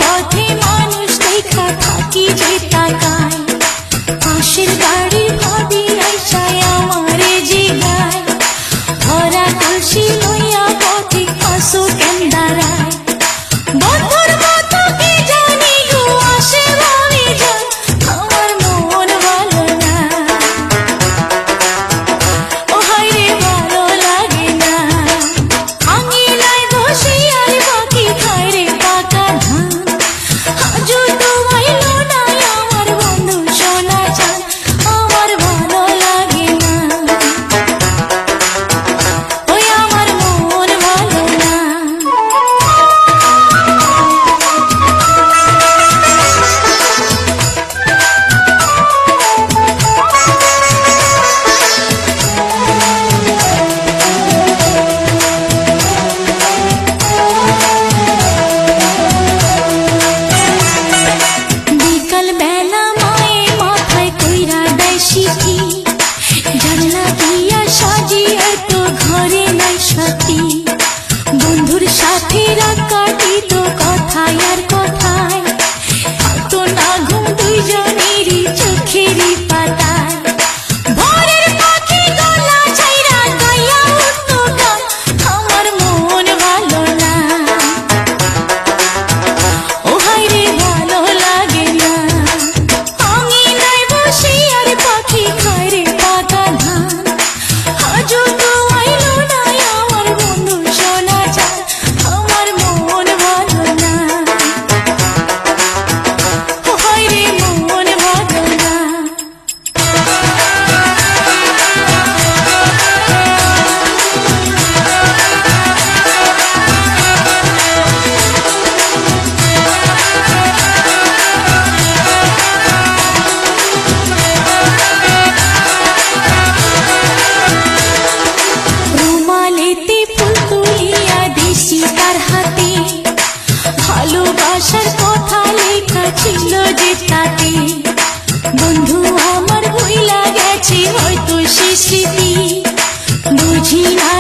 পথে মানুষ দেখা থাকি যে তাকায়, পাশের বাড়ির ভাবি আইসায় আমারে জিগায়, ভরা কলসি লইয়া পথে আসো কেন দাঁড়ায়। বন্ধুর মতো কি জানি গো আসে ভাবি যান, আমার মন ভালো না, ও হায়রে ভালো লাগে না। আঙিনায় বসে আর পাখি খায় রে পাকা ধান, আজও তো আইলো না আমার বন্ধু সোনা চান, আমার ভালো লাগে না, ওই আমার মন ভালো না। বিকাল বেলা মায়ে মাথায় কইরা দেয় সিটি, জানলা দিয়া সাজিয়ে তো ঘরে নাই সাথী। বন্ধুর সাথে রাত কাটিত কথায় আর কথায়, তো না ঘুম দুইজনেরই চোখেরই পাতায়। ভোরের পাখি গলা ছাইরা গাইয়া উঠতো গান, আমার মন ভালো না, ও হায়রে ভালো লাগে না। আঙিনায় বসে আর পাখি খায় রে পাকা ধান, আজও তো আইলো না আমার বন্ধু সোনা চান, আমার মন ভালো না, ও হায়রে মন ভালো না। রুমালেতে ফুল তুলিয়া দিছি তার হাতে, ভালোবাসার কথা লেখা ছিল যে তাতে। বন্ধু আমার ভুইলা গেছে হয়তো সে স্মৃতি, বুঝি না